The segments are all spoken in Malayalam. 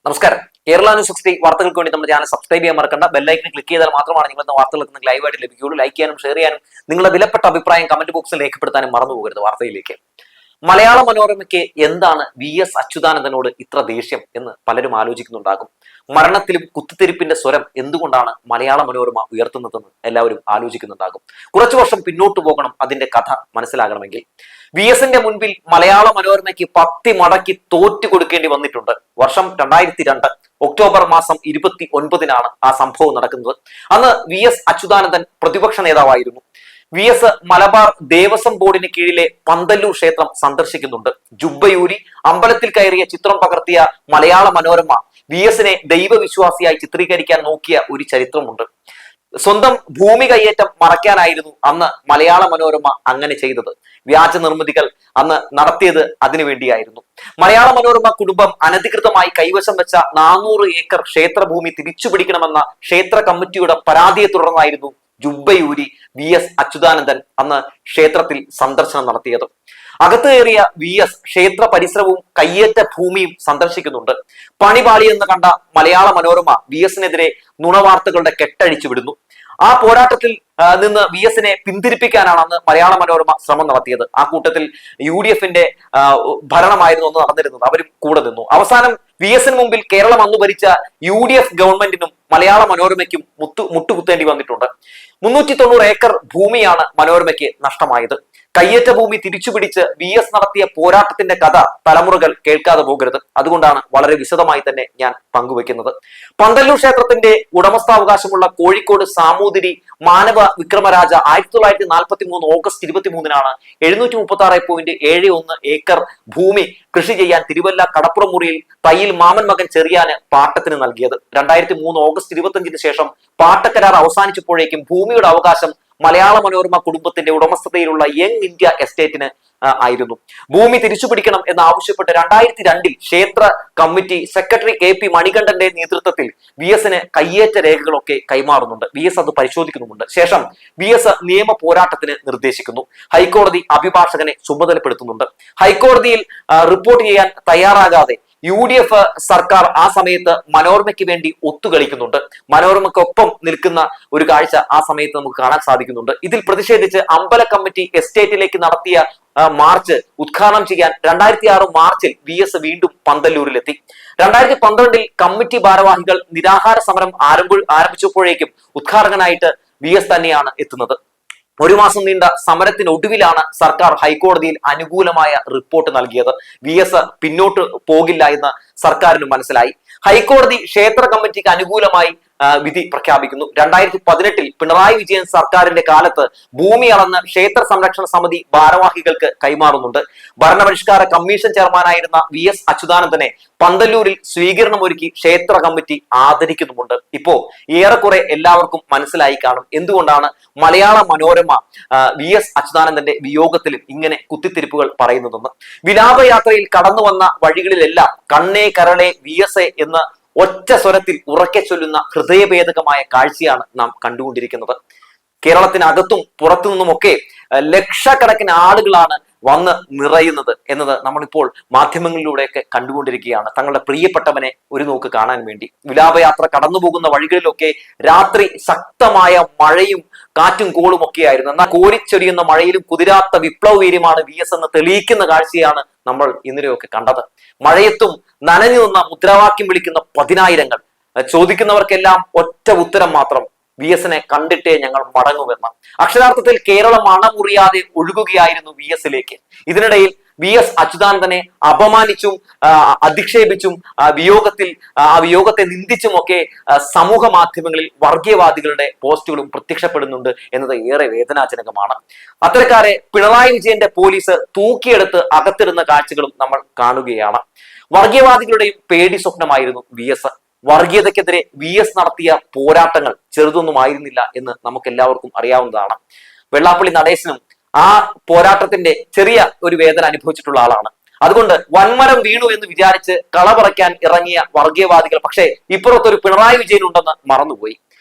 നമസ്കാരം. കേരള ന്യൂസ് 60 വാർത്തകൾക്ക് വേണ്ടി നമ്മുടെ ചാനൽ സബ്സ്ക്രൈബ് ചെയ്യാൻ മറക്കണ്ട. ബെല്ലൈക്കൻ ക്ലിക്ക് ചെയ്താൽ മാത്രമാണ് നിങ്ങൾ വാർത്തകൾക്ക് ലൈവായിട്ട് ലഭിക്കുകയുള്ളൂ. ലൈക്ക് ചെയ്യാനും ഷെയർ ചെയ്യാനും നിങ്ങളുടെ വിലപ്പെട്ട അഭിപ്രായം കമന്റ് ബോക്സിൽ രേഖപ്പെടുത്താനും മറന്നു പോകരുത്. വാർത്തയിലേക്ക്. മലയാള മനോരമയ്ക്ക് എന്താണ് VS അച്യുതാനന്ദനോട് ഇത്ര ദേഷ്യം എന്ന് പലരും ആലോചിക്കുന്നുണ്ടാകും. മരണത്തിലും കുത്തിത്തിരിപ്പിന്റെ സ്വരം എന്തുകൊണ്ടാണ് മലയാള മനോരമ ഉയർത്തുന്നതെന്ന് എല്ലാവരും ആലോചിക്കുന്നുണ്ടാകും. കുറച്ചു വർഷം പിന്നോട്ട് പോകണം അതിന്റെ കഥ മനസ്സിലാകണമെങ്കിൽ. VSന്റെ മുൻപിൽ മലയാള മനോരമയ്ക്ക് 10 മടക്കി തോറ്റു കൊടുക്കേണ്ടി വന്നിട്ടുണ്ട്. വർഷം 2002 ഒക്ടോബർ മാസം 29-നാണ് ആ സംഭവം നടക്കുന്നത്. അന്ന് VS അച്യുതാനന്ദൻ പ്രതിപക്ഷ നേതാവായിരുന്നു. VS മലബാർ ദേവസ്വം ബോർഡിന് കീഴിലെ പന്തല്ലൂർ ക്ഷേത്രം സന്ദർശിക്കുന്നുണ്ട്. ജുബ്ബയൂരി അമ്പലത്തിൽ കയറിയ ചിത്രം പകർത്തിയ മലയാള മനോരമ VSനെ ദൈവവിശ്വാസിയായി ചിത്രീകരിക്കാൻ നോക്കിയ ഒരു ചരിത്രമുണ്ട്. സ്വന്തം ഭൂമി കയ്യേറ്റം മറയ്ക്കാനായിരുന്നു അന്ന് മലയാള മനോരമ അങ്ങനെ ചെയ്തത്. വ്യാജ നിർമ്മിതികൾ അന്ന് നടത്തിയത് അതിനുവേണ്ടിയായിരുന്നു. മലയാള മനോരമ കുടുംബം അനധികൃതമായി കൈവശം വെച്ച 400 ഏക്കർ ക്ഷേത്രഭൂമി തിരിച്ചുപിടിക്കണമെന്ന ക്ഷേത്ര കമ്മിറ്റിയുടെ പരാതിയെ തുടർന്നായിരുന്നു ജുബ്ബയൂരി VS അച്യുതാനന്ദൻ അന്ന് ക്ഷേത്രത്തിൽ സന്ദർശനം നടത്തിയത്. അകത്ത് കയറിയ VS ക്ഷേത്ര പരിസരവും കയ്യേറ്റ ഭൂമിയും സന്ദർശിക്കുന്നുണ്ട്. പണിപാളിയെന്ന് കണ്ട മലയാള മനോരമ VSനെതിരെ നുണവാർത്തകളുടെ കെട്ടഴിച്ചു വിടുന്നു. ആ പോരാട്ടത്തിൽ നിന്ന് VSനെ പിന്തിരിപ്പിക്കാനാണ് അന്ന് മലയാള മനോരമ ശ്രമം നടത്തിയത്. ആ കൂട്ടത്തിൽ UDFന്റെ ഭരണമായിരുന്നു അന്ന് നടന്നിരുന്നത്. അവരും കൂടെ നിന്നു. അവസാനം VSന് മുമ്പിൽ കേരളം അന്ന് ഭരിച്ച UDF ഗവൺമെന്റിനും മലയാള മനോരമയ്ക്കും മുട്ടുകുത്തേണ്ടി വന്നിട്ടുണ്ട്. 390 ഏക്കർ ഭൂമിയാണ് മനോരമയ്ക്ക് നഷ്ടമായത്. കയ്യേറ്റ ഭൂമി തിരിച്ചുപിടിച്ച് VS നടത്തിയ പോരാട്ടത്തിന്റെ കഥ തലമുറകൾ കേൾക്കാതെ പോകരുത്. അതുകൊണ്ടാണ് വളരെ വിശദമായി തന്നെ ഞാൻ പങ്കുവെക്കുന്നത്. പന്തല്ലൂർ ക്ഷേത്രത്തിന്റെ ഉടമസ്ഥാവകാശമുള്ള കോഴിക്കോട് സാമൂതിരി മാനവ വിക്രമരാജ 1943 ഓഗസ്റ്റ് 23-നാണ് 736.71 ഏക്കർ ഭൂമി കൃഷി ചെയ്യാൻ തിരുവല്ല കടപ്പുറം മുറിയിൽ തയ്യിൽ മാമൻ മകൻ ചെറിയാന് പാട്ടത്തിന് നൽകിയത്. 2003 ഓഗസ്റ്റ് 25-ന് ശേഷം പാട്ടക്കരാർ അവസാനിച്ചപ്പോഴേക്കും ഭൂമിയുടെ അവകാശം മലയാള മനോരമ കുടുംബത്തിന്റെ ഉടമസ്ഥതയിലുള്ള യങ് ഇന്ത്യ എസ്റ്റേറ്റിന് ആയിരുന്നു. ഭൂമി തിരിച്ചുപിടിക്കണം എന്ന് ആവശ്യപ്പെട്ട് 2002-ൽ ക്ഷേത്ര കമ്മിറ്റി സെക്രട്ടറി KP മണികണ്ഠന്റെ നേതൃത്വത്തിൽ VSന് കയ്യേറ്റ രേഖകളൊക്കെ കൈമാറുന്നുണ്ട്. VS അത് പരിശോധിക്കുന്നുമുണ്ട്. ശേഷം VS നിയമ പോരാട്ടത്തിന് നിർദ്ദേശിക്കുന്നു. ഹൈക്കോടതി അഭിഭാഷകനെ ചുമതലപ്പെടുത്തുന്നുണ്ട്. ഹൈക്കോടതിയിൽ റിപ്പോർട്ട് ചെയ്യാൻ തയ്യാറാകാതെ UDF സർക്കാർ ആ സമയത്ത് മനോരമയ്ക്ക് വേണ്ടി ഒത്തുകളിക്കുന്നുണ്ട്. മനോരമയ്ക്കൊപ്പം നിൽക്കുന്ന ഒരു കാഴ്ച ആ സമയത്ത് നമുക്ക് കാണാൻ സാധിക്കുന്നുണ്ട്. ഇതിൽ പ്രതിഷേധിച്ച് അമ്പല കമ്മിറ്റി എസ്റ്റേറ്റിലേക്ക് നടത്തിയ മാർച്ച് ഉദ്ഘാടനം ചെയ്യാൻ 2006 മാർച്ചിൽ VS വീണ്ടും പന്തല്ലൂരിലെത്തി. 2012-ൽ കമ്മിറ്റി ഭാരവാഹികൾ നിരാഹാര സമരം ആരംഭിച്ചപ്പോഴേക്കും ഉദ്ഘാടകനായിട്ട് VS തന്നെയാണ് എത്തുന്നത്. 1 മാസം നീണ്ട സമരത്തിനൊടുവിലാണ് സർക്കാർ ഹൈക്കോടതിയിൽ അനുകൂലമായ റിപ്പോർട്ട് നൽകിയത്. VS പിന്നോട്ട് പോകില്ല എന്ന് സർക്കാരിന് മനസ്സിലായി. ഹൈക്കോടതി ക്ഷേത്ര കമ്മിറ്റിക്ക് അനുകൂലമായി വിധി പ്രഖ്യാപിക്കുന്നു. 2018-ൽ പിണറായി വിജയൻ സർക്കാരിന്റെ കാലത്ത് ഭൂമി അളന്ന് ക്ഷേത്ര സംരക്ഷണ സമിതി ഭാരവാഹികൾക്ക് കൈമാറുന്നുണ്ട്. ഭരണപരിഷ്കാര കമ്മീഷൻ ചെയർമാനായിരുന്ന VS അച്യുതാനന്ദനെ പന്തല്ലൂരിൽ സ്വീകരണമൊരുക്കി ക്ഷേത്ര കമ്മിറ്റി ആദരിക്കുന്നുമുണ്ട്. ഇപ്പോ ഏറെക്കുറെ എല്ലാവർക്കും മനസ്സിലായി കാണും എന്തുകൊണ്ടാണ് മലയാള മനോരമ VS അച്യുതാനന്ദന്റെ വിയോഗത്തിലും ഇങ്ങനെ കുത്തിത്തിരിപ്പുകൾ പറയുന്നതെന്ന്. വിലാപയാത്രയിൽ കടന്നു വന്ന വഴികളിലെല്ലാം കണ്ണേ കരളെ VS എന്ന് ഒറ്റ സ്വരത്തിൽ ഉറക്കെ ചൊല്ലുന്ന ഹൃദയഭേദകമായ കാഴ്ചയാണ് നാം കണ്ടുകൊണ്ടിരിക്കുന്നത്. കേരളത്തിനകത്തും പുറത്തു നിന്നുമൊക്കെ ലക്ഷക്കണക്കിന് ആളുകളാണ് വന്ന് നിറയുന്നത് എന്നത് നമ്മളിപ്പോൾ മാധ്യമങ്ങളിലൂടെയൊക്കെ കണ്ടുകൊണ്ടിരിക്കുകയാണ്. തങ്ങളുടെ പ്രിയപ്പെട്ടവനെ ഒരു നോക്ക് കാണാൻ വേണ്ടി. വിലാപയാത്ര കടന്നുപോകുന്ന വഴികളിലൊക്കെ രാത്രി ശക്തമായ മഴയും കാറ്റും കോളും ഒക്കെയായിരുന്നു. എന്നാൽ കോരിച്ചൊരിയുന്ന മഴയിലും കുതിരാത്ത വിപ്ലവ വീര്യമാണ് VS എന്ന് തെളിയിക്കുന്ന കാഴ്ചയാണ് നമ്മൾ ഇന്നലെയൊക്കെ കണ്ടത്. മഴയത്തും നനഞ്ഞു നിന്ന മുദ്രാവാക്യം വിളിക്കുന്ന 10,000-ങ്ങൾ. ചോദിക്കുന്നവർക്കെല്ലാം ഒറ്റ ഉത്തരം മാത്രം: VSനെ കണ്ടിട്ടേ ഞങ്ങൾ മടങ്ങുമെന്ന്. അക്ഷരാർത്ഥത്തിൽ കേരളം അണമുറിയാതെ ഒഴുകുകയായിരുന്നു VSലേക്ക്. ഇതിനിടയിൽ VS അച്യുതാനന്ദനെ അപമാനിച്ചും അധിക്ഷേപിച്ചും ആ വിയോഗത്തെ നിന്ദിച്ചുമൊക്കെ സമൂഹ മാധ്യമങ്ങളിൽ വർഗീയവാദികളുടെ പോസ്റ്റുകളും പ്രത്യക്ഷപ്പെടുന്നുണ്ട് എന്നത് ഏറെ വേദനാജനകമാണ്. അത്തരക്കാരെ പിണറായി വിജയന്റെ പോലീസ് തൂക്കിയെടുത്ത് അകത്തിടുന്ന കാഴ്ചകളും നമ്മൾ കാണുകയാണ്. വർഗീയവാദികളുടെയും പേടി സ്വപ്നമായിരുന്നു VS. വർഗീയതയ്ക്കെതിരെ VS നടത്തിയ പോരാട്ടങ്ങൾ ചെറുതൊന്നും ആയിരുന്നില്ല എന്ന് നമുക്ക് എല്ലാവർക്കും അറിയാവുന്നതാണ്. വെള്ളാപ്പള്ളി നടേശനും ആ പോരാട്ടത്തിന്റെ ചെറിയ ഒരു വേദന അനുഭവിച്ചിട്ടുള്ള ആളാണ്. അതുകൊണ്ട് വൻമരം വീണു എന്ന് വിചാരിച്ച് കളപറയ്ക്കാൻ ഇറങ്ങിയ വർഗീയവാദികൾ പക്ഷേ ഇപ്പുറത്തൊരു പിണറായി വിജയൻ ഉണ്ടെന്ന് മറന്നുപോയി.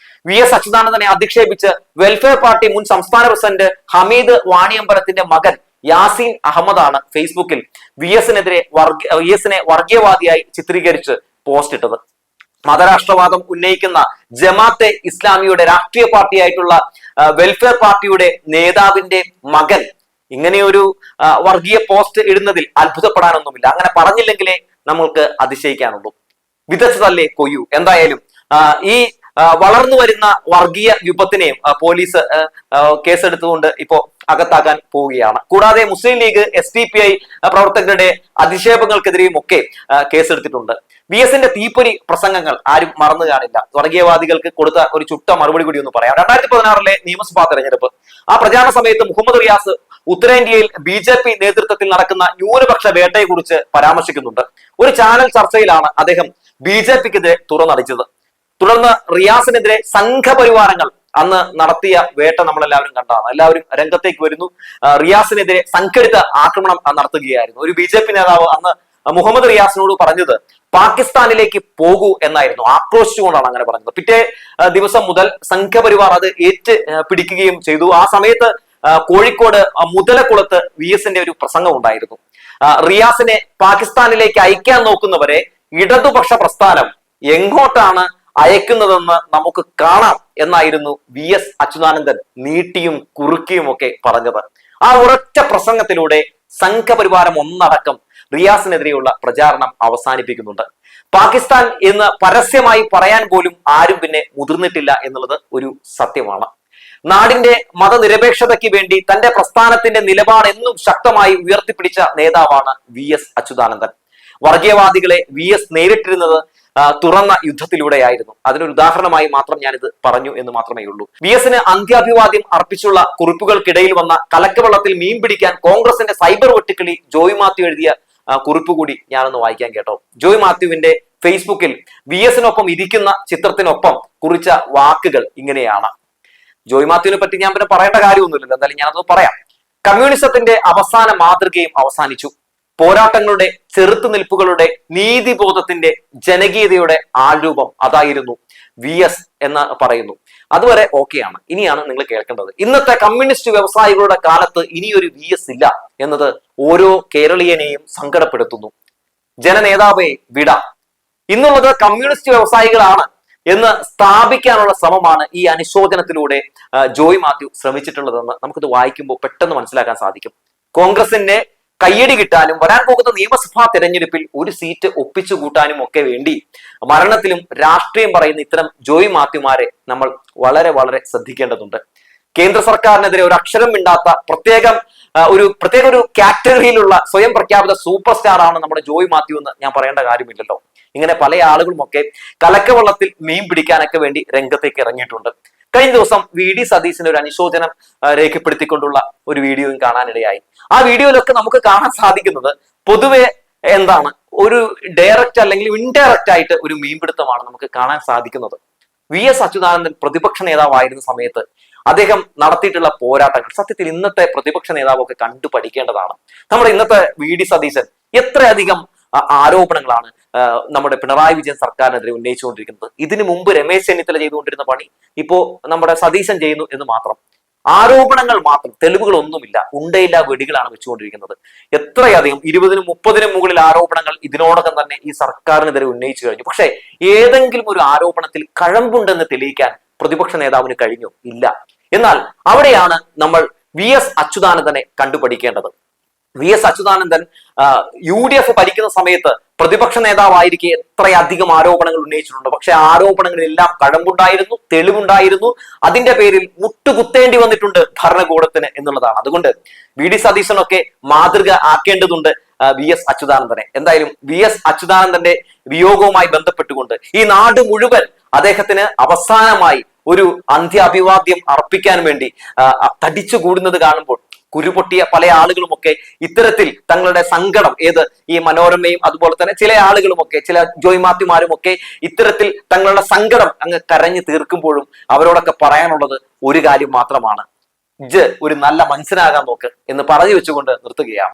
VS അച്യുതാനന്ദനെ അധിക്ഷേപിച്ച് വെൽഫെയർ പാർട്ടി മുൻ സംസ്ഥാന പ്രസിഡന്റ് ഹമീദ് വാണിയമ്പലത്തിന്റെ മകൻ യാസീൻ അഹമ്മദാണ് ഫേസ്ബുക്കിൽ VSനെ വർഗീയവാദിയായി ചിത്രീകരിച്ച് പോസ്റ്റ് ഇട്ടത്. മതരാഷ്ട്രവാദം ഉന്നയിക്കുന്ന ജമാഅത്തെ ഇസ്ലാമിയുടെ രാഷ്ട്രീയ പാർട്ടിയായിട്ടുള്ള വെൽഫെയർ പാർട്ടിയുടെ നേതാവിന്റെ മകൻ ഇങ്ങനെയൊരു വർഗീയ പോസ്റ്റ് ഇടുന്നതിൽ അത്ഭുതപ്പെടാനൊന്നുമില്ല. അങ്ങനെ പറഞ്ഞില്ലെങ്കിലേ നമ്മൾക്ക് അതിശയിക്കാനുള്ളൂ. വിതച്ചതല്ലേ കൊയ്യു. എന്തായാലും ഈ വളർന്നു വരുന്ന വർഗീയ വിപത്തിനെയും പോലീസ് കേസെടുത്തുകൊണ്ട് ഇപ്പോ അകത്താക്കാൻ പോവുകയാണ്. കൂടാതെ മുസ്ലിം ലീഗ്, SDPI പ്രവർത്തകരുടെ അധിക്ഷേപങ്ങൾക്കെതിരെയും ഒക്കെ കേസെടുത്തിട്ടുണ്ട്. VS-ന്റെ തീപ്പൊരി പ്രസംഗങ്ങൾ ആരും മറന്നു കാണില്ല. വർഗീയവാദികൾക്ക് കൊടുത്ത ഒരു ചുട്ട മറുപടി കൂടി ഒന്ന് പറയാം. 2016 നിയമസഭാ തെരഞ്ഞെടുപ്പ്, ആ പ്രചാരണ സമയത്ത് മുഹമ്മദ് റിയാസ് ഉത്തരേന്ത്യയിൽ BJP നേതൃത്വത്തിൽ നടക്കുന്ന ന്യൂനപക്ഷ വേട്ടയെ കുറിച്ച് പരാമർശിക്കുന്നുണ്ട്. ഒരു ചാനൽ ചർച്ചയിലാണ് അദ്ദേഹം BJPക്കെതിരെ തുറന്നടിച്ചത്. തുടർന്ന് റിയാസിനെതിരെ സംഘപരിവാരങ്ങൾ അന്ന് നടത്തിയ വേട്ട നമ്മളെല്ലാവരും കണ്ടതാണ്. എല്ലാവരും രംഗത്തേക്ക് വരുന്നു. റിയാസിനെതിരെ സംഘടിത ആക്രമണം നടത്തുകയായിരുന്നു. ഒരു BJP നേതാവ് അന്ന് മുഹമ്മദ് റിയാസിനോട് പറഞ്ഞത് പാകിസ്ഥാനിലേക്ക് പോകൂ എന്നായിരുന്നു. ആക്രോശിച്ചുകൊണ്ടാണ് അങ്ങനെ പറഞ്ഞത്. പിറ്റേ ദിവസം മുതൽ സംഘപരിവാർ അത് പിടിക്കുകയും ചെയ്തു. ആ സമയത്ത് കോഴിക്കോട് മുതലക്കുളത്ത് VS-ന്റെ ഒരു പ്രസംഗം ഉണ്ടായിരുന്നു. റിയാസിനെ പാകിസ്ഥാനിലേക്ക് അയക്കാൻ നോക്കുന്നവരെ ഇടതുപക്ഷ പ്രസ്ഥാനം എങ്ങോട്ടാണ് അയക്കുന്നതെന്ന് നമുക്ക് കാണാം എന്നായിരുന്നു VS അച്യുതാനന്ദൻ നീട്ടിയും കുറുക്കിയും ഒക്കെ പറഞ്ഞത്. ആ ഉറച്ച പ്രസംഗത്തിലൂടെ സംഘപരിവാരം ഒന്നടക്കം റിയാസിനെതിരെയുള്ള പ്രചാരണം അവസാനിപ്പിക്കുന്നുണ്ട്. പാകിസ്ഥാൻ എന്ന് പരസ്യമായി പറയാൻ പോലും ആരും പിന്നെ മുതിർന്നിട്ടില്ല എന്നുള്ളത് ഒരു സത്യമാണ്. നാടിന്റെ മതനിരപേക്ഷതയ്ക്ക് വേണ്ടി തന്റെ പ്രസ്ഥാനത്തിന്റെ നിലപാട് എന്നും ശക്തമായി ഉയർത്തിപ്പിടിച്ച നേതാവാണ് VS അച്യുതാനന്ദൻ. വർഗീയവാദികളെ VS നേരിട്ടിരുന്നത് തുറന്ന യുദ്ധത്തിലൂടെയായിരുന്നു. അതിനൊരു ഉദാഹരണമായി മാത്രം ഞാനിത് പറഞ്ഞു എന്ന് മാത്രമേ ഉള്ളൂ. VS-ന് അന്ത്യാഭിവാദ്യം അർപ്പിച്ചുള്ള കുറിപ്പുകൾക്കിടയിൽ വന്ന കലക്കവെള്ളത്തിൽ മീൻ പിടിക്കാൻ കോൺഗ്രസിന്റെ സൈബർ വെട്ടുക്കിളി ജോയ് മാത്യു എഴുതിയ കുറിപ്പ് കൂടി ഞാനൊന്ന് വായിക്കാൻ കേട്ടോ. ജോയ് മാത്യുവിന്റെ ഫേസ്ബുക്കിൽ VS-നൊപ്പം ഇരിക്കുന്ന ചിത്രത്തിനൊപ്പം കുറിച്ച വാക്കുകൾ ഇങ്ങനെയാണ്. ജോയ് മാത്യുവിനെ പറ്റി ഞാൻ പിന്നെ പറയേണ്ട കാര്യമൊന്നുമില്ലല്ലോ, എന്തായാലും ഞാനത് പറയാം. കമ്മ്യൂണിസത്തിന്റെ അവസാന മാതൃകയും അവസാനിച്ചു. പോരാട്ടങ്ങളുടെ ചെറുത്തുനിൽപ്പുകളുടെ നീതിബോധത്തിന്റെ ജനകീയതയുടെ ആൾരൂപം അതായിരുന്നു VS എന്ന് പറയുന്നു. അതുവരെ ഓക്കെയാണ്. ഇനിയാണ് നിങ്ങൾ കേൾക്കേണ്ടത്. ഇന്നത്തെ കമ്മ്യൂണിസ്റ്റ് വ്യവസായികളുടെ കാലത്ത് ഇനിയൊരു VS ഇല്ല എന്നത് ഓരോ കേരളീയനെയും സങ്കടപ്പെടുത്തുന്നു. ജനനേതാവേ വിട, ഇന്നുള്ളത് കമ്മ്യൂണിസ്റ്റ് വ്യവസായികളാണ് എന്ന് സ്ഥാപിക്കാനുള്ള ശ്രമമാണ് ഈ അനുശോചനത്തിലൂടെ ജോയ് മാത്യു ശ്രമിച്ചിട്ടുള്ളതെന്ന് നമുക്കിത് വായിക്കുമ്പോൾ പെട്ടെന്ന് മനസ്സിലാക്കാൻ സാധിക്കും. കോൺഗ്രസിന്റെ കയ്യടി കിട്ടാനും വരാൻ പോകുന്ന നിയമസഭാ തെരഞ്ഞെടുപ്പിൽ ഒരു സീറ്റ് ഒപ്പിച്ചു കൂട്ടാനും ഒക്കെ വേണ്ടി മരണത്തിലും രാഷ്ട്രീയം പറയുന്ന ഇത്തരം ജോയ് മാത്യുമാരെ നമ്മൾ വളരെ വളരെ ശ്രദ്ധിക്കേണ്ടതുണ്ട്. കേന്ദ്ര സർക്കാരിനെതിരെ ഒരു അക്ഷരം മിണ്ടാത്ത പ്രത്യേക ഒരു കാറ്റഗറിയിലുള്ള സ്വയം പ്രഖ്യാപിത സൂപ്പർ സ്റ്റാർ ആണ് നമ്മുടെ ജോയ് മാത്യു എന്ന് ഞാൻ പറയേണ്ട കാര്യമില്ലല്ലോ. ഇങ്ങനെ പല ആളുകളും ഒക്കെ കലക്കവെള്ളത്തിൽ മീൻ പിടിക്കാനൊക്കെ വേണ്ടി രംഗത്തേക്ക് ഇറങ്ങിയിട്ടുണ്ട്. കഴിഞ്ഞ ദിവസം VD സതീശന് ഒരു അനുശോചനം രേഖപ്പെടുത്തിക്കൊണ്ടുള്ള ഒരു വീഡിയോയും കാണാനിടയായി. ആ വീഡിയോയിലൊക്കെ നമുക്ക് കാണാൻ സാധിക്കുന്നത് പൊതുവെ എന്താണ്, ഒരു ഡയറക്റ്റ് അല്ലെങ്കിൽ ഇൻഡയറക്റ്റ് ആയിട്ട് ഒരു മീൻപിടുത്തമാണ് നമുക്ക് കാണാൻ സാധിക്കുന്നത്. VS അച്യുതാനന്ദൻ പ്രതിപക്ഷ നേതാവായിരുന്ന സമയത്ത് അദ്ദേഹം നടത്തിയിട്ടുള്ള പോരാട്ടങ്ങൾ സത്യത്തിൽ ഇന്നത്തെ പ്രതിപക്ഷ നേതാവൊക്കെ കണ്ടു പഠിക്കേണ്ടതാണ്. നമ്മുടെ ഇന്നത്തെ VD സതീശൻ എത്രയധികം ആരോപണങ്ങളാണ് നമ്മുടെ പിണറായി വിജയൻ സർക്കാരിനെതിരെ ഉന്നയിച്ചുകൊണ്ടിരിക്കുന്നത്. ഇതിനു മുമ്പ് രമേശ് ചെന്നിത്തല ചെയ്തുകൊണ്ടിരുന്ന പണി ഇപ്പോ നമ്മുടെ സതീശൻ ചെയ്യുന്നു എന്ന് മാത്രം. ആരോപണങ്ങൾ മാത്രം, തെളിവുകളൊന്നുമില്ല, ഉണ്ടയില്ല വെടികളാണ് വെച്ചുകൊണ്ടിരിക്കുന്നത്. എത്രയധികം 20-നും 30-നും മുകളിൽ ആരോപണങ്ങൾ ഇതിനോടകം തന്നെ ഈ സർക്കാരിനെതിരെ ഉന്നയിച്ചു കഴിഞ്ഞു. പക്ഷെ ഏതെങ്കിലും ഒരു ആരോപണത്തിൽ കഴമ്പുണ്ടെന്ന് തെളിയിക്കാൻ പ്രതിപക്ഷ നേതാവിന് കഴിഞ്ഞു? ഇല്ല. എന്നാൽ അവിടെയാണ് നമ്മൾ VS അച്യുതാനന്ദനെ കണ്ടുപഠിക്കേണ്ടത്. VS അച്യുതാനന്ദൻ UDF ഭരിക്കുന്ന സമയത്ത് പ്രതിപക്ഷ നേതാവായിരിക്കെ എത്രയധികം ആരോപണങ്ങൾ ഉന്നയിച്ചിട്ടുണ്ട്. പക്ഷെ ആരോപണങ്ങളെല്ലാം കഴമ്പുണ്ടായിരുന്നു, തെളിവുണ്ടായിരുന്നു. അതിന്റെ പേരിൽ മുട്ടുകുത്തേണ്ടി വന്നിട്ടുണ്ട് ഭരണകൂടത്തിന് എന്നുള്ളതാണ്. അതുകൊണ്ട് VD സതീശനൊക്കെ മാതൃക ആക്കേണ്ടതുണ്ട് VS അച്യുതാനന്ദനെ. എന്തായാലും VS അച്യുതാനന്ദന്റെ വിയോഗവുമായി ബന്ധപ്പെട്ടുകൊണ്ട് ഈ നാട് മുഴുവൻ അദ്ദേഹത്തിന് അവസാനമായി ഒരു അന്ത്യാഭിവാദ്യം അർപ്പിക്കാൻ വേണ്ടി തടിച്ചു കൂടുന്നത് കാണുമ്പോൾ കുരുപൊട്ടിയ പല ആളുകളുമൊക്കെ ഇത്തരത്തിൽ തങ്ങളുടെ സങ്കടം ഈ മനോരമയും അതുപോലെ തന്നെ ചില ആളുകളുമൊക്കെ ചില ജോയ് മാത്യുമാരുമൊക്കെ ഇത്തരത്തിൽ തങ്ങളുടെ സങ്കടം അങ്ങ് കരഞ്ഞു തീർക്കുമ്പോഴും അവരോടൊക്കെ പറയാനുള്ളത് ഒരു കാര്യം മാത്രമാണ്: ഒരു നല്ല മനുഷ്യനാകാൻ നോക്ക് എന്ന് പറഞ്ഞു വെച്ചുകൊണ്ട് നിർത്തുകയാണ്.